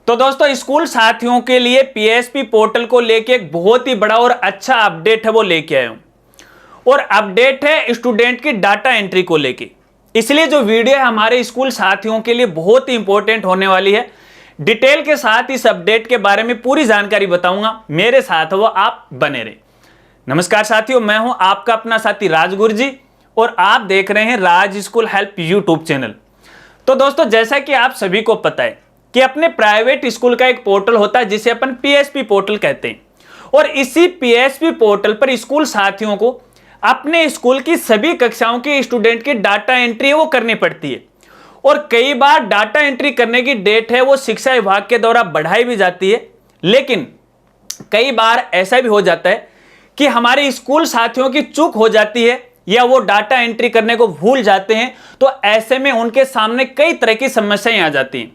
तो दोस्तों स्कूल साथियों के लिए पीएसपी पोर्टल को लेके एक बहुत ही बड़ा और अच्छा अपडेट है वो लेके आया हूं। और अपडेट है स्टूडेंट की डाटा एंट्री को लेके। इसलिए जो वीडियो है हमारे स्कूल साथियों के लिए बहुत ही इंपॉर्टेंट होने वाली है। डिटेल के साथ इस अपडेट के बारे में पूरी जानकारी बताऊंगा। मेरे साथ वो आप बने रहे। नमस्कार साथियों, मैं हूं आपका अपना साथी राज गुरजी और आप देख रहे हैं राज स्कूल हेल्प यूट्यूब चैनल। तो दोस्तों जैसा कि आप सभी को पता है कि अपने प्राइवेट स्कूल का एक पोर्टल होता है जिसे अपन पीएसपी पोर्टल कहते हैं। और इसी पीएसपी पोर्टल पर स्कूल साथियों को अपने स्कूल की सभी कक्षाओं के स्टूडेंट की डाटा एंट्री वो करनी पड़ती है। और कई बार डाटा एंट्री करने की डेट है वो शिक्षा विभाग के द्वारा बढ़ाई भी जाती है, लेकिन कई बार ऐसा भी हो जाता है कि हमारे स्कूल साथियों की चूक हो जाती है या वो डाटा एंट्री करने को भूल जाते हैं। तो ऐसे में उनके सामने कई तरह की समस्याएं आ जाती हैं,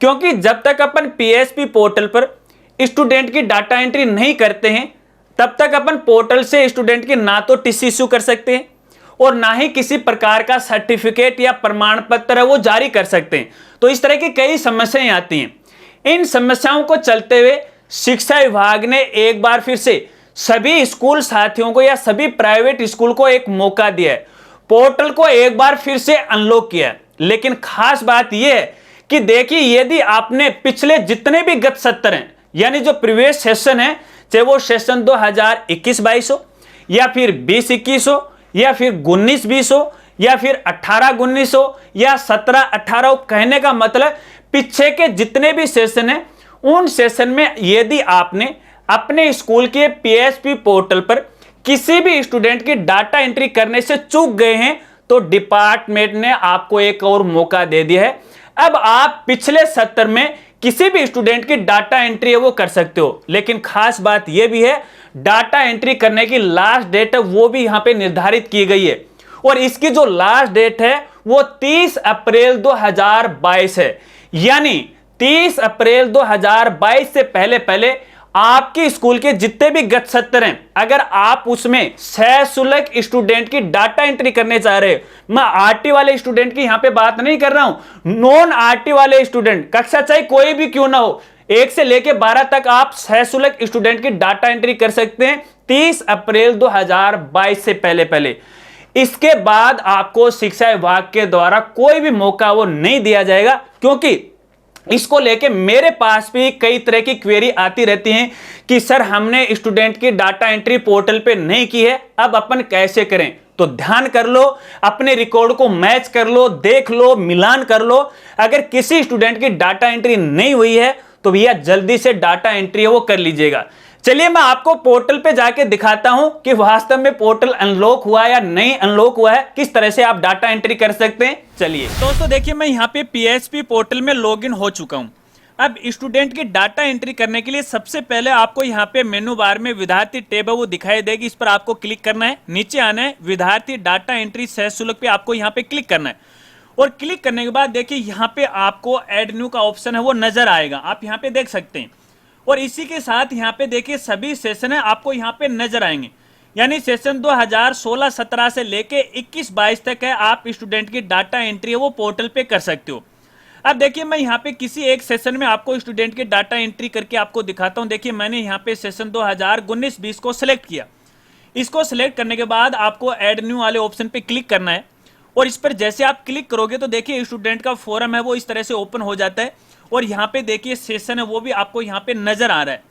क्योंकि जब तक अपन पीएसपी पोर्टल पर स्टूडेंट की डाटा एंट्री नहीं करते हैं तब तक अपन पोर्टल से स्टूडेंट की ना तो टीसी इश्यू कर सकते हैं और ना ही किसी प्रकार का सर्टिफिकेट या प्रमाण पत्र है वो जारी कर सकते हैं। तो इस तरह की कई समस्याएं आती हैं। इन समस्याओं को चलते हुए शिक्षा विभाग ने एक बार फिर से सभी स्कूल साथियों को या सभी प्राइवेट स्कूल को एक मौका दिया है, पोर्टल को एक बार फिर से अनलॉक किया है। लेकिन खास बात यह है कि देखिए, यदि आपने पिछले जितने भी गत सत्र हैं यानी जो प्रीवियस सेशन है, चाहे वो सेशन 2021-22 हो या फिर 20-21 हो या फिर 19-20 हो या फिर 18-19 हो या 17-18 हो, कहने का मतलब पीछे के जितने भी सेशन हैं उन सेशन में यदि आपने अपने स्कूल के पीएसपी पोर्टल पर किसी भी स्टूडेंट की डाटा एंट्री करने से चूक गए हैं तो डिपार्टमेंट ने आपको एक और मौका दे दिया है। अब आप पिछले सत्र में किसी भी स्टूडेंट की डाटा एंट्री है वो कर सकते हो। लेकिन खास बात यह भी है, डाटा एंट्री करने की लास्ट डेट है वो भी यहां पे निर्धारित की गई है और इसकी जो लास्ट डेट है वो 30 अप्रैल 2022 है। यानी 30 अप्रैल 2022 से पहले आपके स्कूल के जितने भी गत सत्र हैं, अगर आप उसमें सशुल्क स्टूडेंट की डाटा एंट्री करने चाह रहे हैं, मैं आरटी वाले स्टूडेंट की यहां पे बात नहीं कर रहा हूं, नॉन आरटी वाले स्टूडेंट, कक्षा चाहे कोई भी क्यों ना हो, 1 से लेकर 12 तक आप सशुल्क स्टूडेंट की डाटा एंट्री कर सकते हैं 30 अप्रैल 2022 से पहले। इसके बाद आपको शिक्षा विभाग के द्वारा कोई भी मौका वो नहीं दिया जाएगा, क्योंकि इसको लेके मेरे पास भी कई तरह की क्वेरी आती रहती हैं कि सर हमने स्टूडेंट की डाटा एंट्री पोर्टल पे नहीं की है, अब अपन कैसे करें। तो ध्यान कर लो, अपने रिकॉर्ड को मैच कर लो, देख लो, मिलान कर लो। अगर किसी स्टूडेंट की डाटा एंट्री नहीं हुई है तो भैया जल्दी से डाटा एंट्री वो कर लीजिएगा। चलिए मैं आपको पोर्टल पे जाके दिखाता हूं कि वास्तव में पोर्टल अनलॉक हुआ या नहीं अनलॉक हुआ है, किस तरह से आप डाटा एंट्री कर सकते हैं। चलिए दोस्तों देखिए, मैं यहाँ पे पीएसपी पोर्टल में लॉगिन हो चुका हूँ। अब स्टूडेंट की डाटा एंट्री करने के लिए सबसे पहले आपको यहाँ पे मेनू बार में विद्यार्थी टैब है वो दिखाई देगी, इस पर आपको क्लिक करना है। नीचे आना है, विद्यार्थी डाटा एंट्री सशुल्क पे आपको यहाँ पे क्लिक करना है और क्लिक करने के बाद देखिए यहाँ पे आपको एड न्यू का ऑप्शन है वो नजर आएगा, आप यहाँ पे देख सकते हैं। और इसी के साथ यहाँ पे देखिए सभी सेशन है आपको यहाँ पे नजर आएंगे, यानी सेशन 2016-17 से लेके 21-22 तक है। आप स्टूडेंट की डाटा एंट्री है वो पोर्टल पे कर सकते हो। अब देखिए मैं यहाँ पे किसी एक सेशन में आपको स्टूडेंट की डाटा एंट्री करके आपको दिखाता हूँ। देखिए मैंने यहाँ पे सेशन 2019-20 को सिलेक्ट किया। इसको सिलेक्ट करने के बाद आपको एड न्यू वाले ऑप्शन पे क्लिक करना है और इस पर जैसे आप क्लिक करोगे तो देखिए स्टूडेंट का फोरम है वो इस तरह से ओपन हो जाता है और यहाँ पे देखिए सेशन है वो भी आपको यहाँ पे नजर आ रहा है।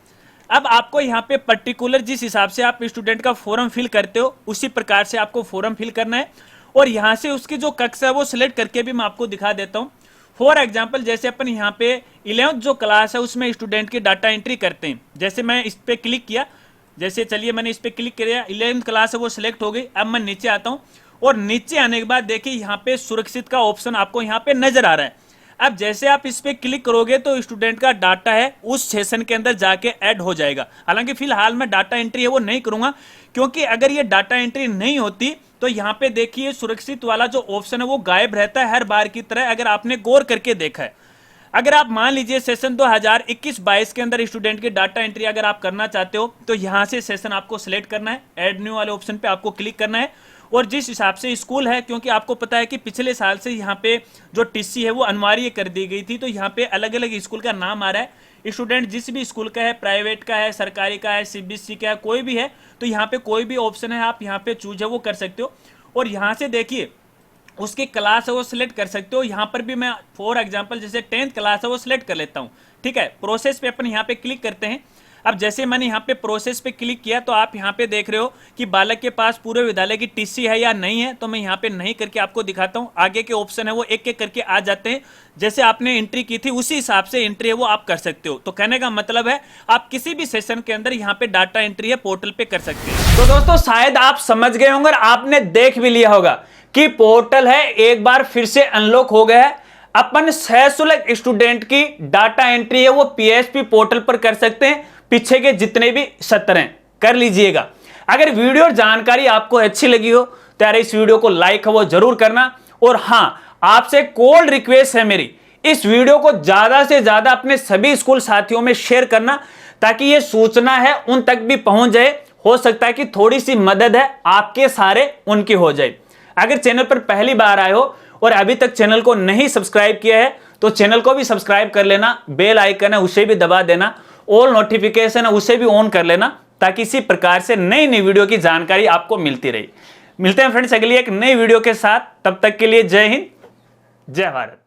अब आपको यहाँ पे पर्टिकुलर जिस हिसाब से आप स्टूडेंट का फॉर्म फिल करते हो उसी प्रकार से आपको फॉर्म फिल करना है और यहाँ से उसकी जो कक्षा है वो सिलेक्ट करके भी मैं आपको दिखा देता हूँ। फॉर एग्जाम्पल जैसे अपन यहाँ पे 11th जो क्लास है उसमें स्टूडेंट की डाटा एंट्री करते हैं। जैसे मैं इस पर क्लिक किया, जैसे चलिए मैंने इस पर क्लिक किया, 11th क्लास है वो सिलेक्ट हो गई। अब मैं नीचे आता हूँ और नीचे आने के बाद देखिए यहाँ पे सुरक्षित का ऑप्शन आपको यहाँ पे नजर आ रहा है। अब जैसे आप इस पे क्लिक करोगे तो स्टूडेंट का डाटा है उस सेशन के अंदर जाके ऐड हो जाएगा। हालांकि फिलहाल मैं डाटा एंट्री है वो नहीं करूंगा, क्योंकि अगर ये डाटा एंट्री नहीं होती तो यहाँ पे देखिए सुरक्षित वाला जो ऑप्शन है वो गायब रहता है हर बार की तरह, अगर आपने गौर करके देखा है। अगर आप मान लीजिए सेशन 2021-22 के अंदर स्टूडेंट की डाटा एंट्री अगर आप करना चाहते हो तो यहाँ से सेशन आपको सिलेक्ट करना है, एड न्यू वाले ऑप्शन पे आपको क्लिक करना है और जिस हिसाब से स्कूल है, क्योंकि आपको पता है कि पिछले साल से यहाँ पे जो टीसी है वो अनिवार्य कर दी गई थी, तो यहाँ पे अलग अलग स्कूल का नाम आ रहा है। स्टूडेंट जिस भी स्कूल का है, प्राइवेट का है, सरकारी का है, सीबीएसई का है, कोई भी है, तो यहाँ पे कोई भी ऑप्शन है, आप यहाँ पे चूज है वो कर सकते हो। और यहाँ से देखिए उसकी क्लास है वो सिलेक्ट कर सकते हो। यहाँ पर भी मैं फॉर एग्जांपल जैसे 10th क्लास है वो सिलेक्ट कर लेता हूँ, ठीक है। प्रोसेस पे अपन यहाँ पे क्लिक करते हैं। अब जैसे मैंने यहाँ पे प्रोसेस पे क्लिक किया तो आप यहाँ पे देख रहे हो कि बालक के पास पूर्व विद्यालय की टीसी है या नहीं है, तो मैं यहाँ पे नहीं करके आपको दिखाता हूँ। आगे के ऑप्शन है वो एक एक करके आ जाते हैं, जैसे आपने एंट्री की थी उसी हिसाब से एंट्री है वो आप कर सकते हो। तो कहने का मतलब है आप किसी भी सेशन के अंदर यहाँ पे डाटा एंट्री है पोर्टल पे कर सकते हैं। तो दोस्तों शायद आप समझ गए होंगे और आपने देख भी लिया होगा कि पोर्टल है एक बार फिर से अनलॉक हो गया है। अपन सशुल्क स्टूडेंट की डाटा एंट्री है वो पीएसपी पोर्टल पर कर सकते हैं। पीछे के जितने भी सत्र हैं कर लीजिएगा। अगर वीडियो और जानकारी आपको अच्छी लगी हो तो यार इस वीडियो को लाइक है वो जरूर करना। और हां, आपसे कोल्ड रिक्वेस्ट है मेरी, इस वीडियो को ज्यादा से ज्यादा अपने सभी स्कूल साथियों में शेयर करना, ताकि ये सूचना है उन तक भी पहुंच जाए। हो सकता है कि थोड़ी सी मदद है आपके सारे उनकी हो जाए। अगर चैनल पर पहली बार आए हो और अभी तक चैनल को नहीं सब्सक्राइब किया है तो चैनल को भी सब्सक्राइब कर लेना, बेल आइकन है उसे भी दबा देना, ऑल नोटिफिकेशन है उसे भी ऑन कर लेना, ताकि इसी प्रकार से नई नई वीडियो की जानकारी आपको मिलती रहे। मिलते हैं फ्रेंड्स अगली एक नई वीडियो के साथ, तब तक के लिए जय हिंद, जय भारत।